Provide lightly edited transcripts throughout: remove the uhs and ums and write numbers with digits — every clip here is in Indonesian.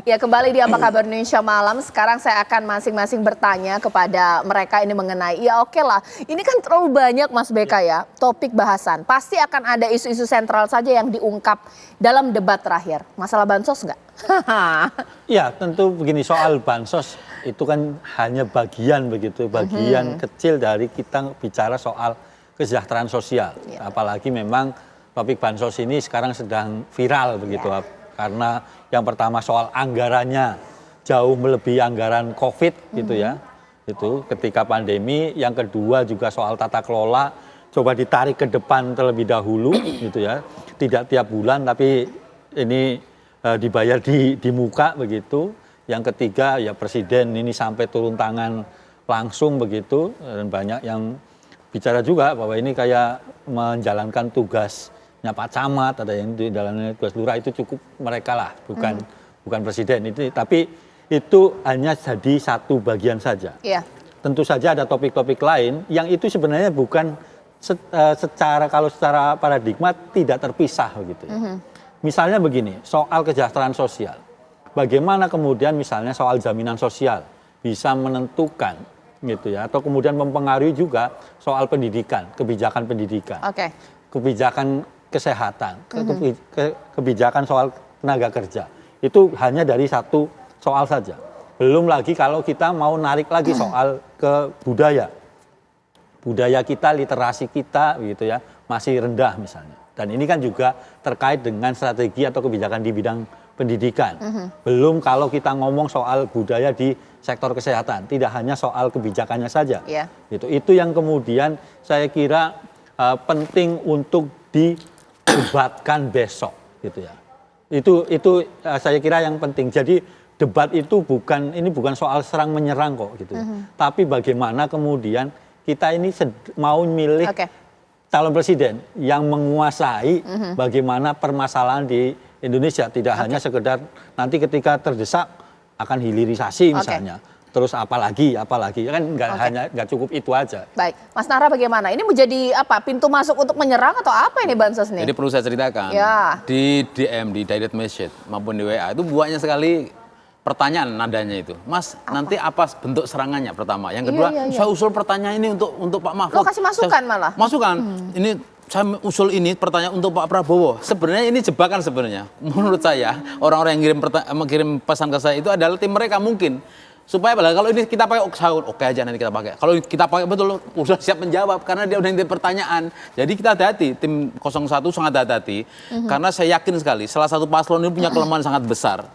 Ya, kembali di Apa Kabar Indonesia Malam. Sekarang saya akan masing-masing bertanya kepada mereka ini mengenai, ya oke lah, ini kan terlalu banyak Mas Beka ya, topik bahasan. Pasti akan ada isu-isu sentral saja yang diungkap dalam debat terakhir. Masalah bansos nggak? Ya, tentu begini, soal bansos itu kan hanya bagian begitu, bagian kecil dari kita bicara soal kesejahteraan sosial. Apalagi memang topik bansos ini sekarang sedang viral begitu. Karena yang pertama soal anggarannya jauh melebihi anggaran COVID gitu ya. Itu ketika pandemi, yang kedua juga soal tata kelola coba ditarik ke depan terlebih dahulu gitu ya. Tidak tiap bulan tapi ini dibayar di muka begitu. Yang ketiga ya presiden ini sampai turun tangan langsung begitu, dan banyak yang bicara juga bahwa ini kayak menjalankan tugasnya Pak Camat, ada yang di dalamnya tugas lurah, itu cukup mereka lah, bukan presiden itu. Tapi itu hanya jadi satu bagian saja. Tentu saja ada topik-topik lain yang itu sebenarnya bukan secara paradigma tidak terpisah begitu ya. Misalnya begini, soal kesejahteraan sosial. Bagaimana kemudian misalnya soal jaminan sosial bisa menentukan gitu ya, atau kemudian mempengaruhi juga soal pendidikan, kebijakan pendidikan, kebijakan kesehatan, kebijakan soal tenaga kerja. Itu hanya dari satu soal saja. Belum lagi kalau kita mau narik lagi soal ke budaya. Budaya kita, literasi kita gitu ya, masih rendah misalnya. Dan ini kan juga terkait dengan strategi atau kebijakan di bidang pendidikan. Belum kalau kita ngomong soal budaya di sektor kesehatan, tidak hanya soal kebijakannya saja. Itu yang kemudian saya kira penting untuk didebatkan besok gitu ya. Itu saya kira yang penting. Jadi debat itu bukan soal serang menyerang kok gitu ya. Tapi bagaimana kemudian kita ini mau milih calon presiden yang menguasai bagaimana permasalahan di Indonesia, tidak hanya sekedar nanti ketika terdesak akan hilirisasi misalnya. Terus apalagi kan nggak cukup itu aja. Baik, Mas Nara bagaimana? Ini menjadi apa? Pintu masuk untuk menyerang atau apa ini bansos nih? Jadi perlu saya ceritakan, di DM, di direct message maupun di WA itu banyak sekali pertanyaan nadanya itu. Mas, nanti apa bentuk serangannya pertama? Yang kedua, saya usul pertanyaan ini untuk Pak Mahfud. Lo kasih masukan malah? Masukan. Ini saya usul ini pertanyaan untuk Pak Prabowo. Sebenarnya ini jebakan sebenarnya. Menurut saya, orang-orang yang mengirim pesan ke saya itu adalah tim mereka mungkin. Supaya kalau ini kita pakai oke aja nanti kita pakai. Kalau kita pakai betul udah siap menjawab karena dia udah ngirim pertanyaan. Jadi kita hati-hati, tim 01 sangat hati-hati. Karena saya yakin sekali salah satu paslon ini punya kelemahan sangat besar.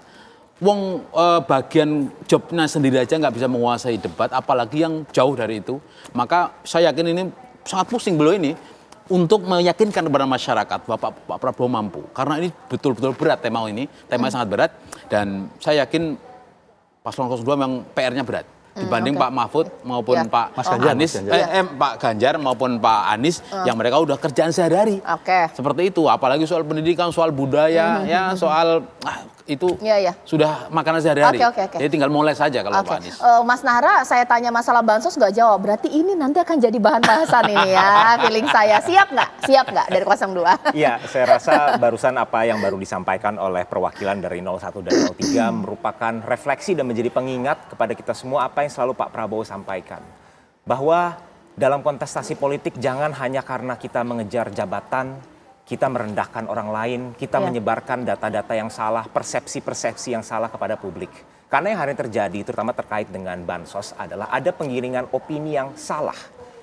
Bagian jobnya sendiri aja nggak bisa menguasai debat, apalagi yang jauh dari itu. Maka saya yakin ini sangat pusing beliau ini untuk meyakinkan kepada masyarakat bahwa Pak Prabowo mampu. Karena ini betul-betul berat tema ini, tema sangat berat. Dan saya yakin paslon 02 memang PR-nya berat. Dibanding Pak Mahfud maupun Pak Anies, Pak Ganjar maupun Pak Anies yang mereka udah kerjaan sehari-hari. Seperti itu, apalagi soal pendidikan, soal budaya, soal itu sudah makanan sehari-hari. Jadi tinggal mulai saja kalau Pak Anies. Mas Nara, saya tanya masalah bansos nggak jawab. Berarti ini nanti akan jadi bahan bahasan ini ya, feeling saya. Siap nggak? Siap nggak dari 02? Iya, saya rasa barusan apa yang baru disampaikan oleh perwakilan dari 01 dan 03 merupakan refleksi dan menjadi pengingat kepada kita semua apa yang selalu Pak Prabowo sampaikan. Bahwa dalam kontestasi politik jangan hanya karena kita mengejar jabatan, kita merendahkan orang lain, kita menyebarkan data-data yang salah, persepsi-persepsi yang salah kepada publik. Karena yang hari ini terjadi, terutama terkait dengan bansos, adalah ada penggiringan opini yang salah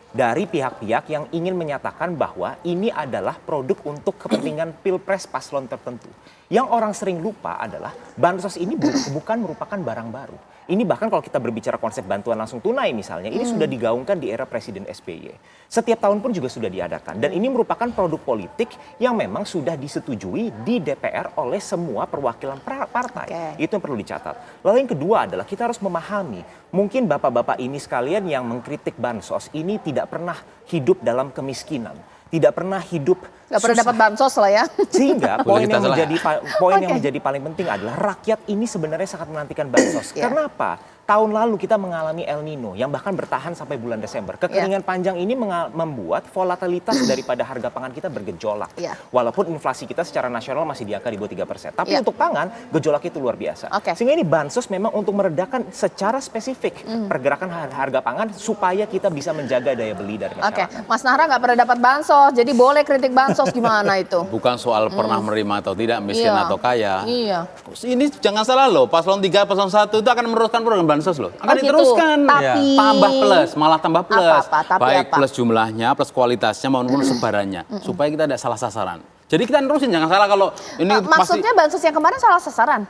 dari pihak-pihak yang ingin menyatakan bahwa ini adalah produk untuk kepentingan pilpres paslon tertentu. Yang orang sering lupa adalah bansos ini bukan merupakan barang baru. Ini bahkan kalau kita berbicara konsep bantuan langsung tunai misalnya, ini sudah digaungkan di era Presiden SBY. Setiap tahun pun juga sudah diadakan. Dan ini merupakan produk politik yang memang sudah disetujui di DPR oleh semua perwakilan partai. Itu yang perlu dicatat. Lalu yang kedua adalah kita harus memahami, mungkin bapak-bapak ini sekalian yang mengkritik bansos ini tidak pernah hidup dalam kemiskinan. Tidak pernah hidup nggak pernah dapat bansos lah ya. Sehingga poin yang menjadi paling penting adalah rakyat ini sebenarnya sangat menantikan bansos. Karena apa? tahun lalu kita mengalami El Nino yang bahkan bertahan sampai bulan Desember. Kekeringan panjang ini membuat volatilitas daripada harga pangan kita bergejolak. Walaupun inflasi kita secara nasional masih di angka di bawah 3%. Tapi untuk pangan, gejolak itu luar biasa. Sehingga ini bansos memang untuk meredakan secara spesifik pergerakan harga pangan supaya kita bisa menjaga daya beli dari masyarakat. Mas Nahra nggak pernah dapat bansos, jadi boleh kritik bansos gimana itu? Bukan soal pernah menerima atau tidak, miskin atau kaya. Iya. Ini jangan salah loh, paslon 3, paslon 1 itu akan meneruskan program bansos loh. Akan diteruskan. Tapi tambah plus, malah tambah plus. Tapi baik plus jumlahnya, plus kualitasnya maupun sebarannya. Supaya kita tidak salah sasaran. Jadi kita nerusin, jangan salah kalau ini maksudnya bansos yang kemarin salah sasaran?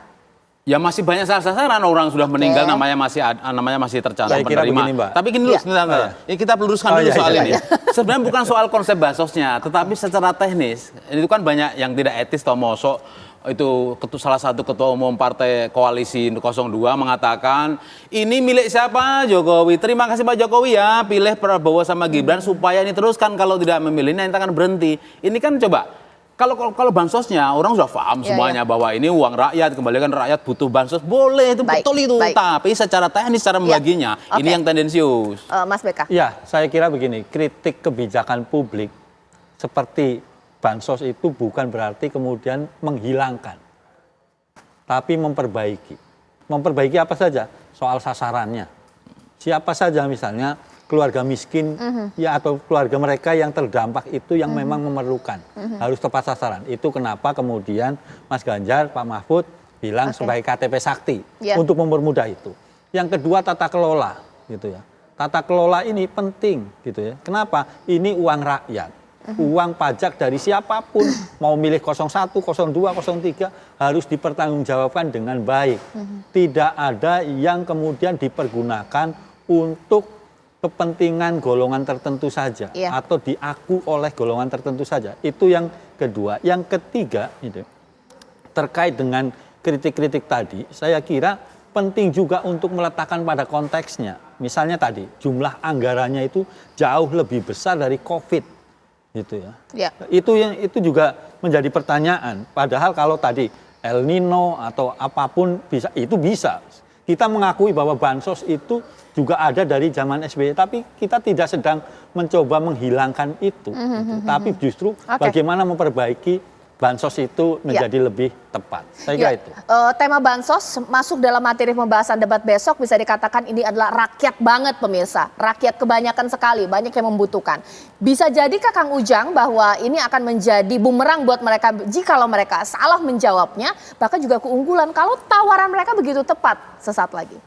Ya masih banyak salah sasaran, orang sudah meninggal namanya masih tercantum penerima. Begini, Mbak. Tapi gini dulu, sebentar. Ini kita luruskan dulu soal ini. Sebenarnya bukan soal konsep bansosnya, tetapi secara teknis itu kan banyak yang tidak etis atau mosok. Itu salah satu ketua umum partai koalisi 02 mengatakan ini milik siapa? Jokowi. Terima kasih Pak Jokowi ya, pilih Prabowo sama Gibran supaya ini teruskan, kalau tidak memilih nanti akan berhenti. Ini kan coba kalau bansosnya orang sudah paham semuanya bahwa ini uang rakyat, kembalikan rakyat butuh bansos, boleh itu betul itu. Tapi secara teknis, cara membaginya ini yang tendensius. Mas Beka. Ya, saya kira begini, kritik kebijakan publik seperti bansos itu bukan berarti kemudian menghilangkan, tapi memperbaiki. Memperbaiki apa saja? Soal sasarannya. Siapa saja misalnya keluarga miskin ya atau keluarga mereka yang terdampak itu yang memang memerlukan. Harus tepat sasaran. Itu kenapa kemudian Mas Ganjar, Pak Mahfud bilang sebagai KTP Sakti untuk mempermudah itu. Yang kedua tata kelola gitu ya. Tata kelola ini penting gitu ya. Kenapa? Ini uang rakyat. Uang pajak dari siapapun, mau milih 01, 02, 03 harus dipertanggungjawabkan dengan baik. Tidak ada yang kemudian dipergunakan untuk kepentingan golongan tertentu saja atau diaku oleh golongan tertentu saja. Itu yang kedua. Yang ketiga itu terkait dengan kritik-kritik tadi, saya kira penting juga untuk meletakkan pada konteksnya. Misalnya tadi jumlah anggarannya itu jauh lebih besar dari COVID. Gitu ya. Itu juga menjadi pertanyaan. Padahal kalau tadi El Nino atau apapun itu bisa. Kita mengakui bahwa bansos itu juga ada dari zaman SBY, tapi kita tidak sedang mencoba menghilangkan itu. Tapi justru bagaimana memperbaiki bansos itu menjadi lebih tepat. Saya kira itu. Tema bansos masuk dalam materi pembahasan debat besok, bisa dikatakan ini adalah rakyat banget pemirsa. Rakyat kebanyakan sekali, banyak yang membutuhkan. Bisa jadikah Kang Ujang bahwa ini akan menjadi bumerang buat mereka jikalau mereka salah menjawabnya, bahkan juga keunggulan kalau tawaran mereka begitu tepat sesaat lagi.